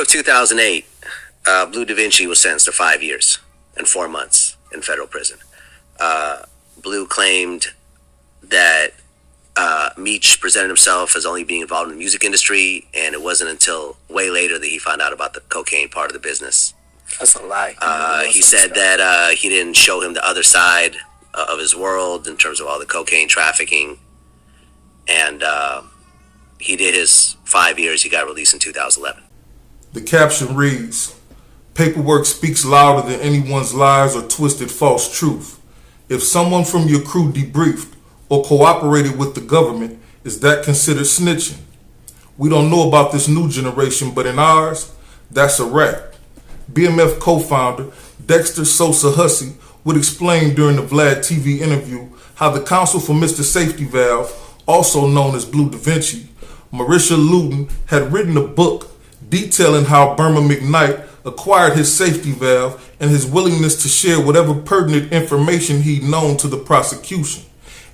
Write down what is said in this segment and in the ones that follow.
of 2008, Bleu da Vinci was sentenced to 5 years and 4 months in federal prison. Bleu claimed that Meech presented himself as only being involved in the music industry, and it wasn't until way later that he found out about the cocaine part of the business. That's a lie. He said that he didn't show him the other side of his world in terms of all the cocaine trafficking, and he did his 5 years. He got released in 2011. The caption reads, "Paperwork speaks louder than anyone's lies or twisted false truth. If someone from your crew debriefed or cooperated with the government, is that considered snitching? We don't know about this new generation, but in ours, that's a wrap." BMF co-founder Dexter Sosa Hussey would explain during the Vlad TV interview how the counsel for Mr. Safety Valve, also known as Bleu da Vinci, Maurice Luton, had written a book detailing how Burma McKnight acquired his safety valve and his willingness to share whatever pertinent information he'd known to the prosecution,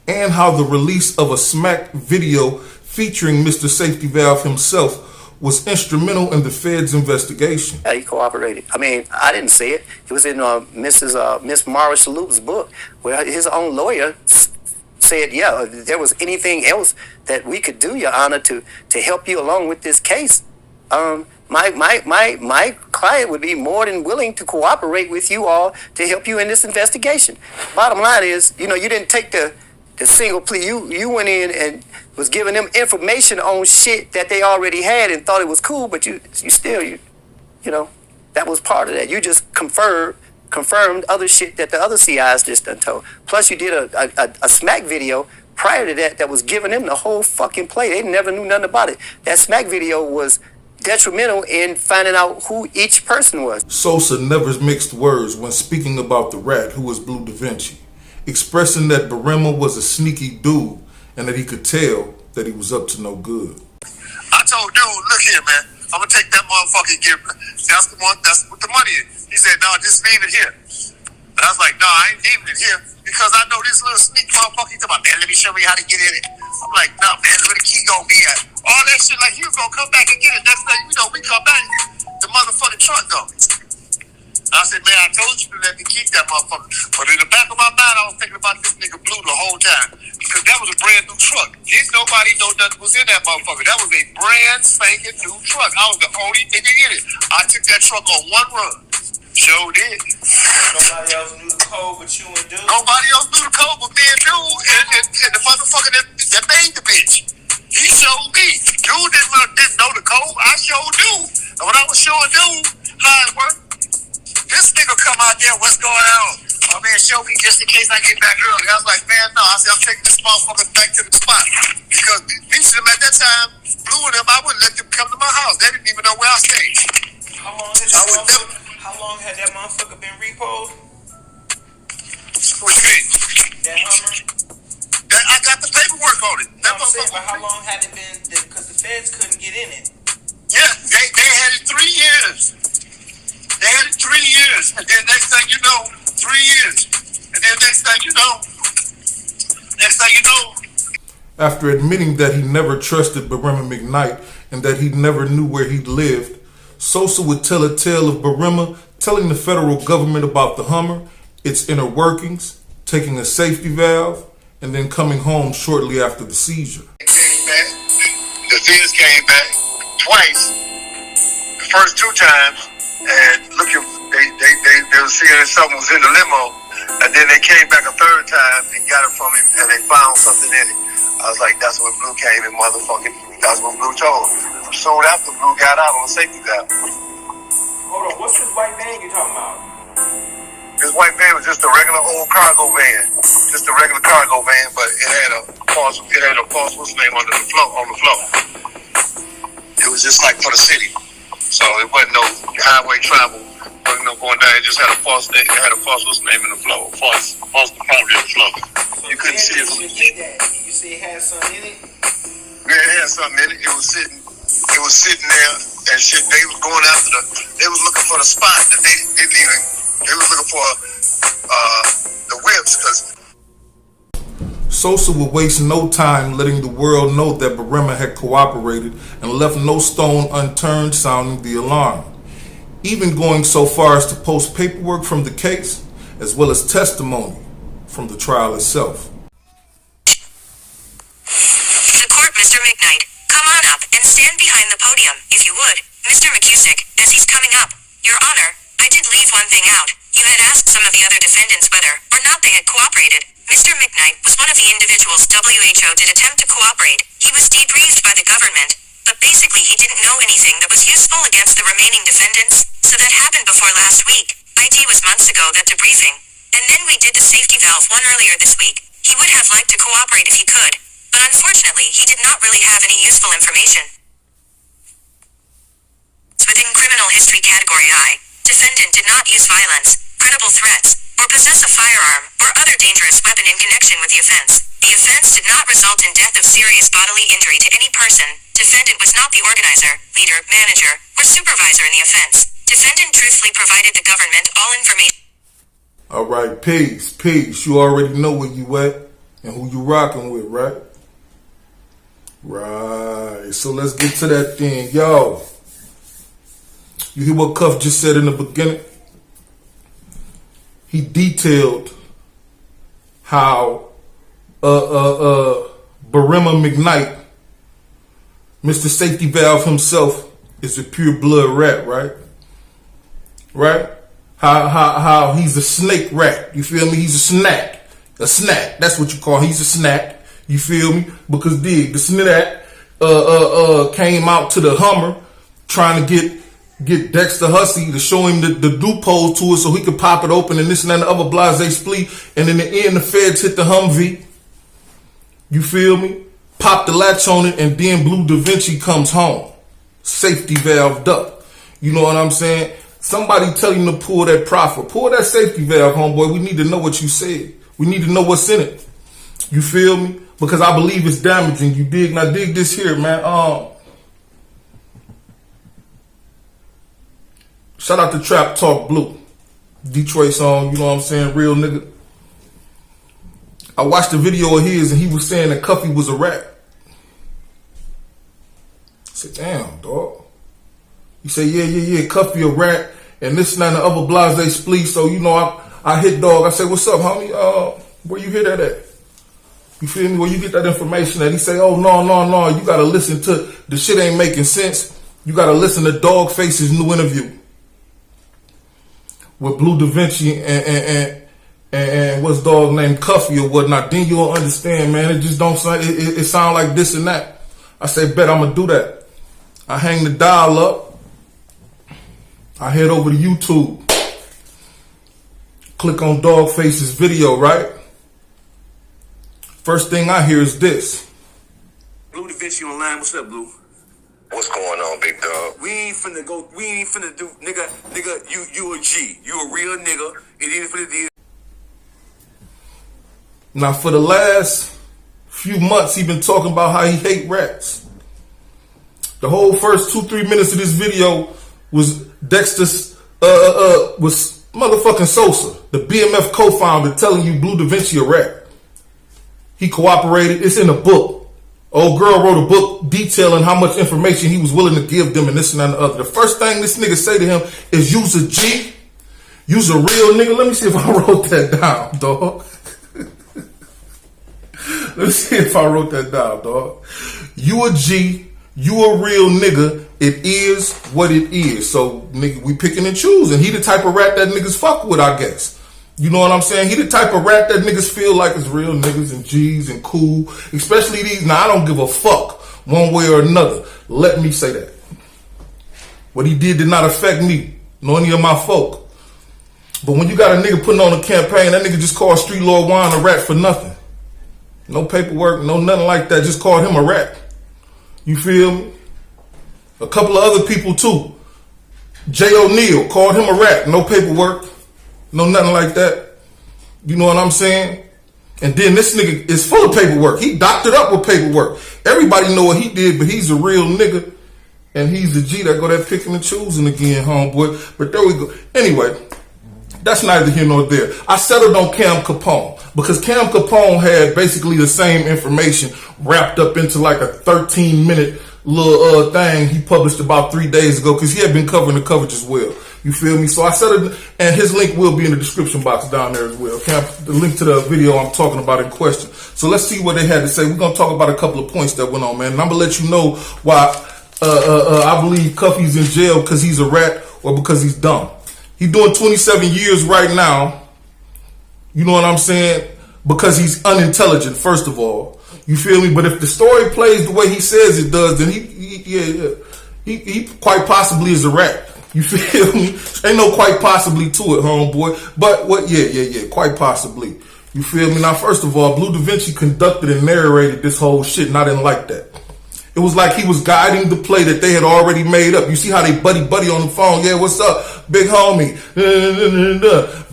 and how the release of a smack video featuring Mr. Safety Valve himself was instrumental in the Fed's investigation. Yeah, he cooperated. I mean, I didn't see it. It was in Miss Maurice Luton's book, where his own lawyer said, yeah, if there was anything else that we could do, Your Honor, to help you along with this case, my client would be more than willing to cooperate with you all to help you in this investigation. Bottom line is, you didn't take the single plea. You went in and was giving them information on shit that they already had and thought it was cool, but you still that was part of that. You just confirmed other shit that the other CIs just done told. Plus you did a smack video prior to that was giving them the whole fucking play. They never knew nothing about it. That smack video was detrimental in finding out who each person was. Sosa never mixed words when speaking about the rat who was Bleu da Vinci, expressing that Burma was a sneaky dude and that he could tell that he was up to no good. I told dude, look here, man, I'm gonna take that motherfucking gift. That's what the money is. He said, no, just leave it here. And I was like, no, I ain't leaving it here because I know this little sneak motherfucker. He's talking about, man, let me show you how to get in it. I'm like, no, man, where the key gonna be at? All that shit, like, you gonna come back and get it. Next thing you know, we come back, the motherfucking truck go. I said, man, I told you to let me keep that motherfucker. But in the back of my mind, I was thinking about this nigga Bleu the whole time. Because that was a brand new truck. Didn't nobody know nothing was in that motherfucker. That was a brand spanking new truck. I was the only nigga in it. I took that truck on one run. Sure did. Nobody else knew the code but you and Dude. Nobody else knew the code but me and Dude and the motherfucker that made the bitch. He showed me. Dude didn't know the code. I showed Dude. And when I was showing Dude how it worked, this nigga come out there, what's going on? Oh man, show me just in case I get back early. I was like, man, no. I said, I'm taking this motherfucker back to the spot. Because Vinci them at that time, Bleu and them, I wouldn't let them come to my house. They didn't even know where I stayed. How long had that motherfucker been repoed? What you mean? That Hummer? I got the paperwork on it. That motherfucker. But how long had it been? Because the feds couldn't get in it. Yeah, they had it 3 years. They had it 3 years, and then next thing you know, 3 years, and then next thing you know. After admitting that he never trusted Burma McKnight and that he never knew where he lived, Sosa would tell a tale of Burma telling the federal government about the Hummer, its inner workings, taking a safety valve, and then coming home shortly after the seizure. They came back. The feds came back twice. The first 2 times. And looking, they were seeing that something was in the limo, and then they came back a 3rd time and got it from him, and they found something in it. I was like, that's when Bleu came in, motherfucking. That's what Bleu told him. Soon after Bleu got out on the safety valve. Hold on, what's this white van you talking about? This white van was just a regular old cargo van, just a regular cargo van, but it had a false what's name on the floor. It was just like for the city. So it wasn't no highway travel, wasn't no going down. It just had a false name. It had a false what's name in the flow, false deposit in the flow. So you couldn't see it. You see it had something in it? Yeah, it had something in it. It was sitting there and shit. They was going after they was looking for the spot that they didn't even. They was looking for the whips because Sosa would waste no time letting the world know that Barema had cooperated and left no stone unturned sounding the alarm, even going so far as to post paperwork from the case as well as testimony from the trial itself. The court, Mr. McKnight. Come on up and stand behind the podium, if you would. Mr. McCusick, as he's coming up. Your Honor, I did leave one thing out. You had asked some of the other defendants whether or not they had cooperated. Mr. McKnight was one of the individuals WHO did attempt to cooperate. He was debriefed by the government, but basically he didn't know anything that was useful against the remaining defendants, so that happened before last week. ID was months ago, that debriefing. And then we did the safety valve one earlier this week. He would have liked to cooperate if he could, but unfortunately he did not really have any useful information. Within criminal history category I, defendant did not use violence, credible threats, or possess a firearm or other dangerous weapon in connection with the offense. The offense did not result in death of serious bodily injury to any person. Defendant was not the organizer, leader, manager, or supervisor in the offense. Defendant truthfully provided the government all information. All right, peace. You already know where you at and who you rocking with, right? Right. So let's get to that thing. Yo, you hear what Cuff just said in the beginning? He detailed how Barema McKnight, Mr. Safety Valve himself, is a pure blood rat, right? Right? How he's a snake rat. You feel me? He's a snack. A snack. That's what you call him. He's a snack. You feel me? Because the snack came out to the Hummer trying to get Dexter Hussey to show him the loophole to it so he could pop it open and this and that and the other blase splee. And in the end, the feds hit the Humvee. You feel me? Pop the latch on it, and then Bleu Da Vinci comes home. Safety valved up. You know what I'm saying? Somebody tell him to pull that profit. Pull that safety valve, homeboy. We need to know what you said. We need to know what's in it. You feel me? Because I believe it's damaging. You dig? Now dig this here, man. Shout out to Trap Talk Blue. Detroit song, you know what I'm saying? Real nigga. I watched the video of his and he was saying that Cuffy was a rat. I said, damn, dog. He said, yeah, Cuffy a rat and this and that and the other blase splee. So, you know, I hit dog. I said, what's up, homie? Where you hear that at? You feel me? Where you get that information at? He say, oh, no. You got to listen to, the shit ain't making sense. You got to listen to Dogface's new interview with Bleu Da Vinci and what's dog named Cuffy or whatnot. Then you'll understand, man. It just don't sound, it sound like this and that. I say, bet I'm going to do that. I hang the dial up. I head over to YouTube. Click on Dogface's video, right? First thing I hear is this. Bleu Da Vinci online. What's up, Blue? What's going on, big dog? We ain't finna do, nigga, you a G. You a real nigga. It is what it is. Now, for the last few months, he been talking about how he hate rats. The whole first 2-3 minutes of this video was Dexter's, was motherfucking Sosa, the BMF co-founder, telling you Bleu Da Vinci a rat. He cooperated. It's in a book. Old girl wrote a book detailing how much information he was willing to give them and this and that and the other. The first thing this nigga say to him is use a G. Use a real nigga. Let me see if I wrote that down, dog. Let me see if I wrote that down, dog. You a G. You a real nigga. It is what it is. So, nigga, we picking and choosing. He the type of rat that niggas fuck with, I guess. You know what I'm saying? He the type of rat that niggas feel like is real niggas and G's and cool. Especially these. Now, I don't give a fuck one way or another. Let me say that. What he did not affect me, nor any of my folk. But when you got a nigga putting on a campaign, that nigga just called Street Lord Wine a rat for nothing. No paperwork, no nothing like that. Just called him a rat. You feel me? A couple of other people too. J. O'Neal called him a rat. No paperwork. No nothing like that. You know what I'm saying? And then this nigga is full of paperwork. He doctored up with paperwork. Everybody know what he did, but he's a real nigga. And he's the G that go there picking and choosing again, homeboy. But there we go. Anyway, That's neither here nor there. I settled on Cam Capone because Cam Capone had basically the same information wrapped up into like a 13-minute little thing he published about 3 days ago because he had been covering the coverage as well. You feel me? So I settled, and his link will be in the description box down there as well. The link to the video I'm talking about in question. So let's see what they had to say. We're going to talk about a couple of points that went on, man. And I'm going to let you know why I believe Cuffy's in jail because he's a rat or because he's dumb. He's doing 27 years right now. You know what I'm saying? Because he's unintelligent, first of all. You feel me? But if the story plays the way he says it does, then he quite possibly is a rat. You feel me? Ain't no quite possibly to it, homeboy. But what? Yeah, quite possibly. You feel me? Now, first of all, Bleu Vinci conducted and narrated this whole shit, and I didn't like that. It was like he was guiding the play that they had already made up. You see how they buddy on the phone? Yeah, what's up, big homie?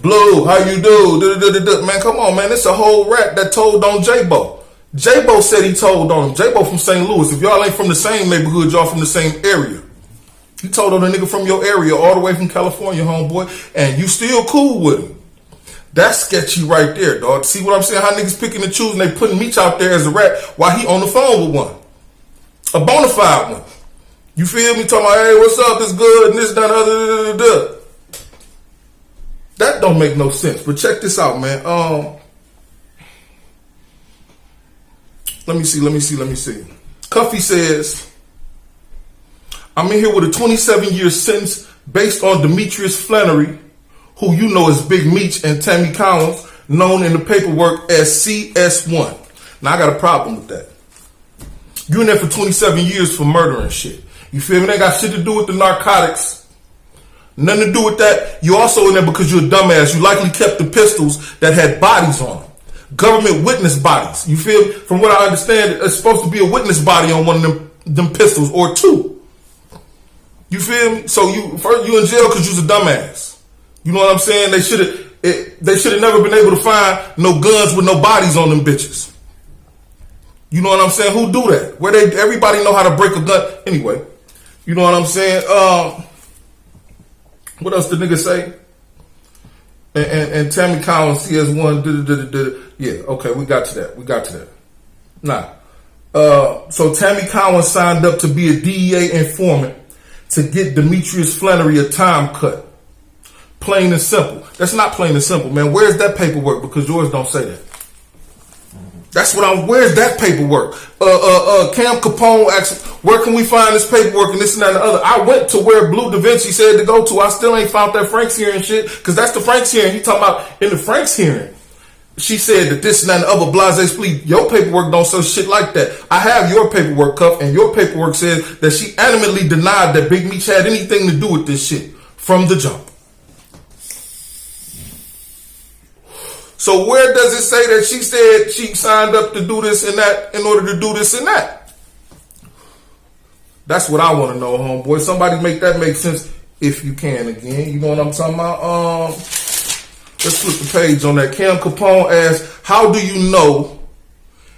Bleu, how you do? Man, come on, man. It's a whole rat that told on J-Bo. J-Bo said he told on him. J-Bo from St. Louis. If y'all ain't from the same neighborhood, y'all from the same area. He told on a nigga from your area all the way from California, homeboy, and you still cool with him. That's sketchy right there, dog. See what I'm saying? How niggas picking and choosing, they putting Meech out there as a rat while he on the phone with one. A bona fide one. You feel me? Talking about, hey, what's up? It's good, and this, that, other. That don't make no sense. But check this out, man. Let me see. Cuffy says, I'm in here with a 27-year sentence based on Demetrius Flannery, who you know as Big Meech, and Tammy Cowins, known in the paperwork as CS1. Now, I got a problem with that. You in there for 27 years for murder and shit. You feel me? They got shit to do with the narcotics. Nothing to do with that. You also in there because you're a dumbass. You likely kept the pistols that had bodies on them. Government witness bodies. You feel me? From what I understand, it's supposed to be a witness body on one of them pistols or two. You feel me? So you in jail because you's a dumbass. You know what I'm saying? They should have never been able to find no guns with no bodies on them bitches. You know what I'm saying? Who do that? Everybody know how to break a gun anyway. You know what I'm saying? What else did nigga say? And Tammy Cowins, CS1. Yeah, okay, we got to that. Nah. So Tammy Cowins signed up to be a DEA informant to get Demetrius Flannery a time cut. Plain and simple. That's not plain and simple, man. Where's that paperwork? Because yours don't say that. Where's that paperwork? Cam Capone asked, where can we find this paperwork and this and that and the other? I went to where Bleu Vinci said to go to. I still ain't found that Frank's hearing shit, because that's the Frank's hearing. He talking about in the Frank's hearing. She said that this and that and the other, blase split. Your paperwork don't say shit like that. I have your paperwork, Cuff, and your paperwork says that she adamantly denied that Big Meech had anything to do with this shit from the jump. So where does it say that she said she signed up to do this and that in order to do this and that? That's what I want to know, homeboy. Somebody make that make sense if you can again. You know what I'm talking about? Let's flip the page on that. Cam Capone asks, how do you know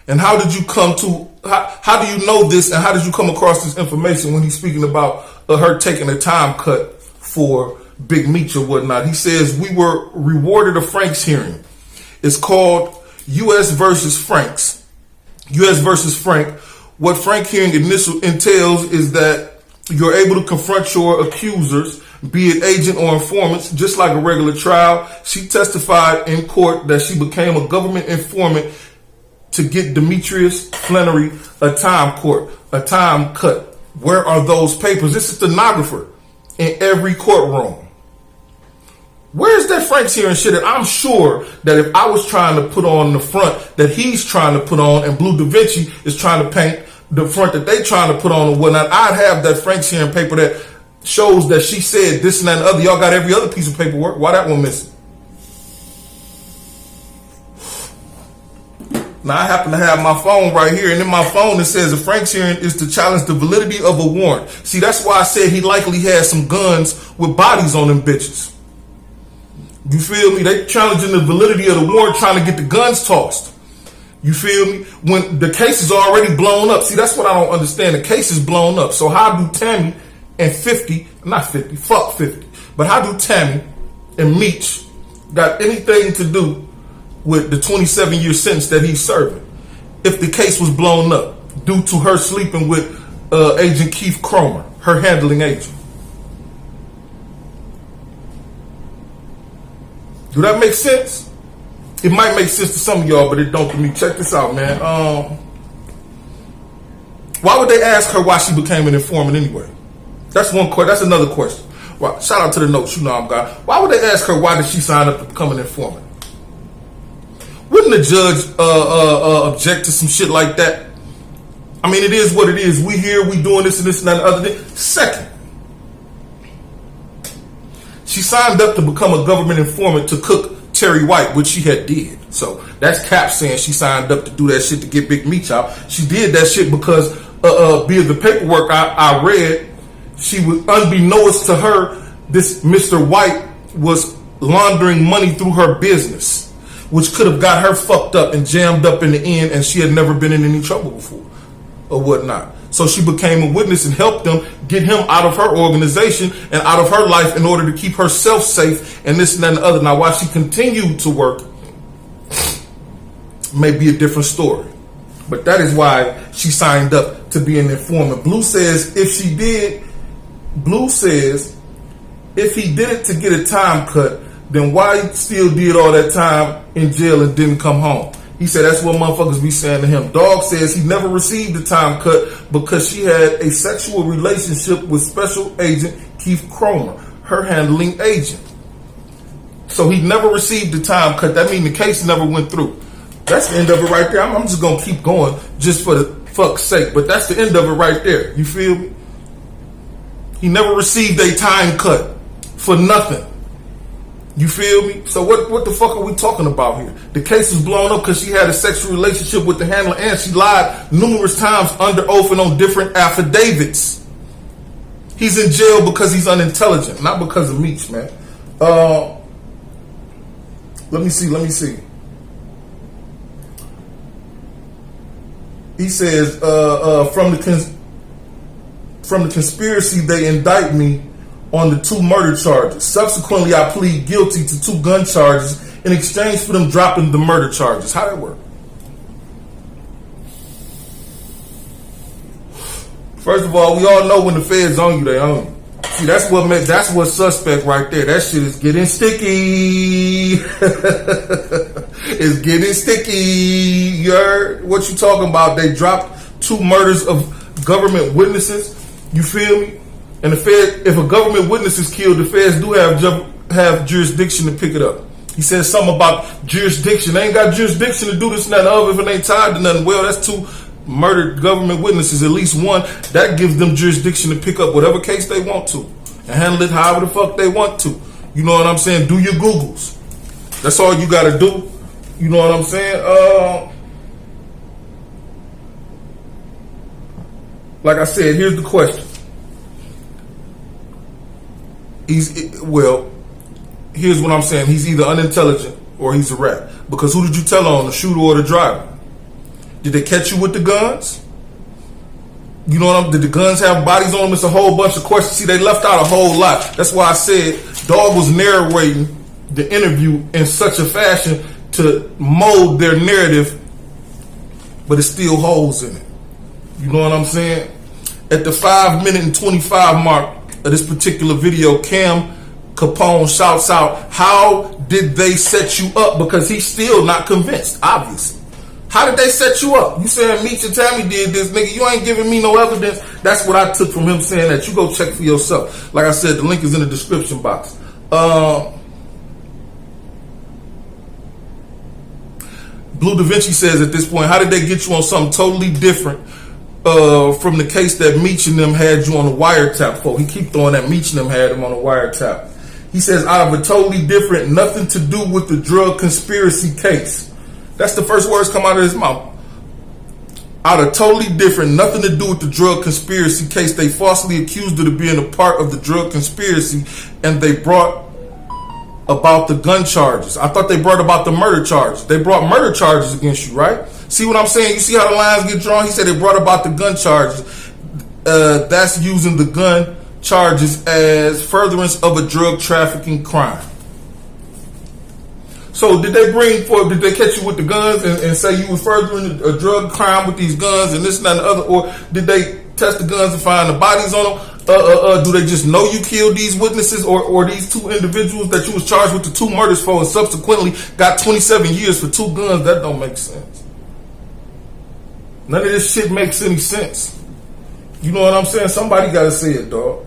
and how did you come to, how do you know this and how did you come across this information when he's speaking about her taking a time cut for Big Meech or whatnot? He says, we were rewarded a Frank's hearing. It's called U.S. versus Franks. U.S. versus Frank. What Frank hearing entails is that you're able to confront your accusers, be it agent or informants, just like a regular trial. She testified in court that she became a government informant to get Demetrius Flannery a time cut. Where are those papers? This is stenographer in every courtroom. Where's that Frank's hearing shit? And I'm sure that if I was trying to put on the front that he's trying to put on and Bleu Vinci is trying to paint the front that they trying to put on and whatnot, I'd have that Frank's hearing paper that shows that she said this and that and the other. Y'all got every other piece of paperwork. Why that one missing? Now, I happen to have my phone right here, and in my phone it says a Frank's hearing is to challenge the validity of a warrant. See, that's why I said he likely had some guns with bodies on them bitches. You feel me? They challenging the validity of the warrant, trying to get the guns tossed. You feel me? When the case is already blown up. See, that's what I don't understand. The case is blown up. So how do Tammy and 50, not 50, fuck 50, but how do Tammy and Meech got anything to do with the 27-year sentence that he's serving if the case was blown up due to her sleeping with Agent Keith Cromer, her handling agent? Do that make sense? It might make sense to some of y'all, but it don't to me. Check this out, man. Why would they ask her why she became an informant anyway? That's one question. That's another question. Well, shout out to the notes. You know I'm God. Why would they ask her why did she sign up to become an informant? Wouldn't the judge object to some shit like that? I mean, it is what it is. We here, we doing this and this and that and other thing. Second, she signed up to become a government informant to cook Terry White, which she had did. So that's Cap saying she signed up to do that shit to get Big Meech out. She did that shit because via the paperwork I read, she was, unbeknownst to her, this Mr. White was laundering money through her business, which could have got her fucked up and jammed up in the end, and she had never been in any trouble before or whatnot. So she became a witness and helped them get him out of her organization and out of her life in order to keep herself safe and this and that and the other. Now, why she continued to work may be a different story. But that is why she signed up to be an informant. Bleu says if she did, Bleu says if he did it to get a time cut, then why he still did all that time in jail and didn't come home? He said that's what motherfuckers be saying to him. Dog says he never received a time cut because she had a sexual relationship with Special Agent Keith Cromer, her handling agent. So he never received a time cut. That means the case never went through. That's the end of it right there. I'm just going to keep going just for the fuck's sake. But that's the end of it right there. You feel me? He never received a time cut for nothing. You feel me? So what the fuck are we talking about here? The case is blown up because she had a sexual relationship with the handler and she lied numerous times under oath and on different affidavits. He's in jail because he's unintelligent, not because of Meech, man. Let me see. He says, from the conspiracy, they indict me on the 2 murder charges. Subsequently, I plead guilty to 2 gun charges in exchange for them dropping the murder charges. How that work? First of all, we all know when the feds on you, they own you. See, that's what suspect right there. That shit is getting sticky. It's getting sticky. You heard what you talking about? They dropped 2 murders of government witnesses. You feel me? And the Fed, if a government witness is killed, the feds do have jurisdiction to pick it up. He says something about jurisdiction. They ain't got jurisdiction to do this and that and other if it ain't tied to nothing. Well, that's 2 murdered government witnesses, at least one. That gives them jurisdiction to pick up whatever case they want to and handle it however the fuck they want to. You know what I'm saying? Do your Googles. That's all you got to do. You know what I'm saying? Like I said, here's the question. Here's what I'm saying. He's either unintelligent or he's a rat. Because who did you tell on, the shooter or the driver? Did they catch you with the guns? You know what I'm saying? Did the guns have bodies on them? It's a whole bunch of questions. See, they left out a whole lot. That's why I said Dog was narrating the interview in such a fashion to mold their narrative, but it still holes in it. You know what I'm saying? At the 5-minute and 25 mark of this particular video, Capone shouts out, how did they set you up? Because he's still not convinced, obviously. How did they set you up? You saying Meech and Tammy did this, nigga. You ain't giving me no evidence. That's what I took from him saying that. You go check for yourself. Like I said, the link is in the description box. Bleu Vinci says at this point, how did they get you on something totally different from the case that Meech and them had you on the wiretap for? He keep throwing that Meech and them had him on the wiretap. He says, out of a totally different, nothing to do with the drug conspiracy case. That's the first words come out of his mouth. Out of totally different, nothing to do with the drug conspiracy case. They falsely accused her of being a part of the drug conspiracy, and they brought about the gun charges. I thought they brought about the murder charges. They brought murder charges against you, right? See what I'm saying? You see how the lines get drawn? He said they brought about the gun charges. That's using the gun charges as furtherance of a drug trafficking crime. So did they catch you with the guns and say you was furthering a drug crime with these guns and this and that and the other, or did they test the guns and find the bodies on them? Do they just know you killed these witnesses or these two individuals that you was charged with the two murders for and subsequently got 27 years for two guns? That don't make sense. None of this shit makes any sense. You know what I'm saying? Somebody gotta say it, dog.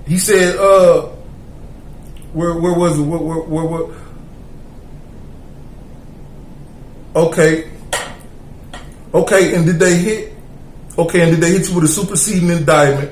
He said, where was it? Where Okay, and did they hit you with a superseding indictment?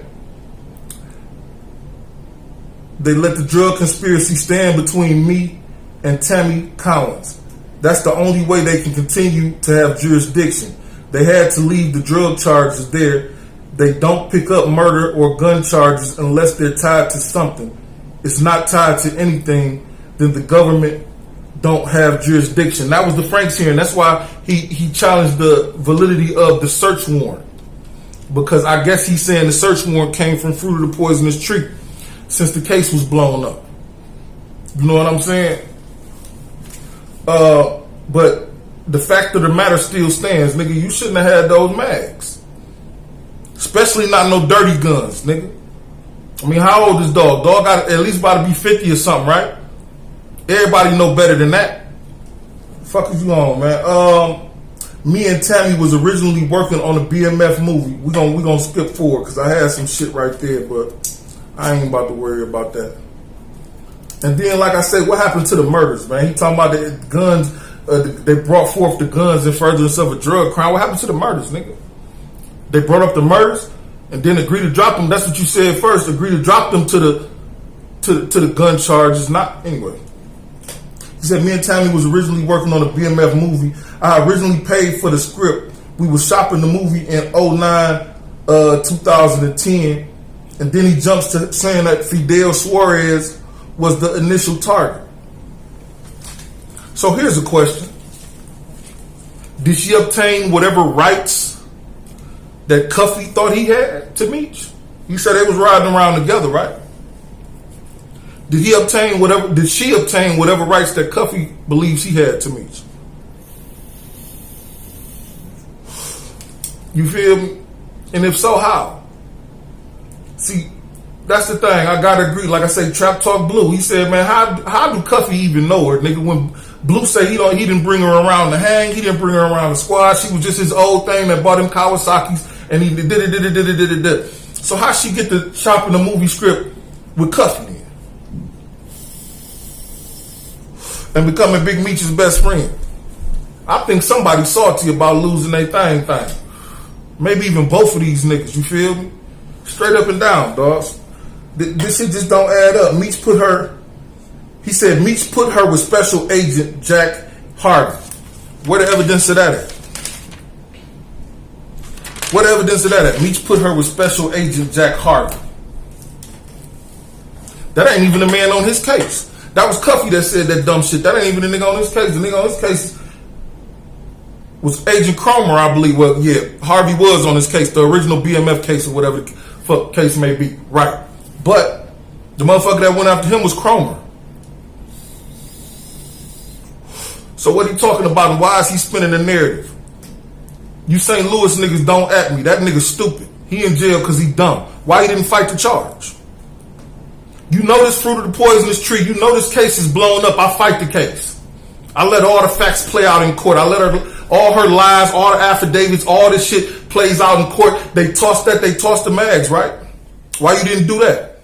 They let the drug conspiracy stand between me and Tammy Cowins. That's the only way they can continue to have jurisdiction. They had to leave the drug charges there. They don't pick up murder or gun charges unless they're tied to something. It's not tied to anything, then the government don't have jurisdiction. That was the Franks hearing. That's why he challenged the validity of the search warrant, because I guess he's saying the search warrant came from fruit of the poisonous tree since the case was blown up. You know what I'm saying? But the fact of the matter still stands, nigga. You shouldn't have had those mags, especially not no dirty guns, nigga. I mean, how old is Dog? Dog got at least about to be 50 or something, right? Everybody know better than that. Fuck is you on, man? Me and Tammy was originally working on a BMF movie. We gonna skip forward because I had some shit right there, but I ain't about to worry about that. And then, like I said, what happened to the murders, man? He talking about the guns. They brought forth the guns in furtherance of a drug crime. What happened to the murders, nigga? They brought up the murders and then agreed to drop them. That's what you said first. Agree to drop them to the gun charges. Not anyway. He said, me and Tammy was originally working on a BMF movie. I originally paid for the script. We were shopping the movie in 2010. And then he jumps to saying that Fidel Suarez was the initial target. So here's a question. Did she obtain whatever rights that Cuffy thought he had to Meech? You said they was riding around together, right? Did she obtain whatever rights that Cuffy believes he had to Meech? You feel me? And if so, how? See, that's the thing. I gotta agree. Like I say, Trap Talk Blue. He said, man, how do Cuffy even know her, nigga? When Blue say he didn't bring her around to hang, he didn't bring her around the squad. She was just his old thing that bought him Kawasaki's, and he did it. So how she get to shopping the movie script with Cuffy then? And becoming Big Meech's best friend? I think somebody salty about losing their thing. Maybe even both of these niggas, you feel me? Straight up and down, dogs. This shit just don't add up. Meech put her with Special Agent Jack Harvey. Where the evidence of that at? What evidence of that at? Meech put her with Special Agent Jack Harvey. That ain't even the man on his case. That was Cuffy that said that dumb shit. That ain't even the nigga on his case. The nigga on his case was Agent Cromer, I believe. Well, yeah, Harvey was on his case, the original BMF case or whatever the fuck case may be. Right. But the motherfucker that went after him was Cromer. So what he talking about and why is he spinning the narrative? You St. Louis niggas don't at me. That nigga's stupid. He in jail because he dumb. Why he didn't fight the charge? You know this fruit of the poisonous tree. You know this case is blown up. I fight the case. I let all the facts play out in court. I let all her lies, all the affidavits, all this shit plays out in court. They tossed the mags, right? Why you didn't do that?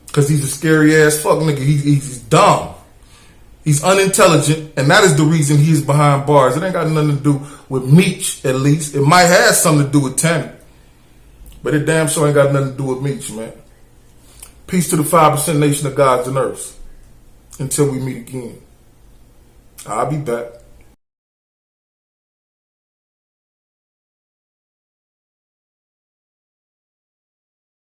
Because he's a scary ass fuck nigga. He's dumb. He's unintelligent, and that is the reason he's behind bars. It ain't got nothing to do with Meech, at least. It might have something to do with Tammy, but it damn sure ain't got nothing to do with Meech, man. Peace to the 5% nation of gods and earths. Until we meet again. I'll be back.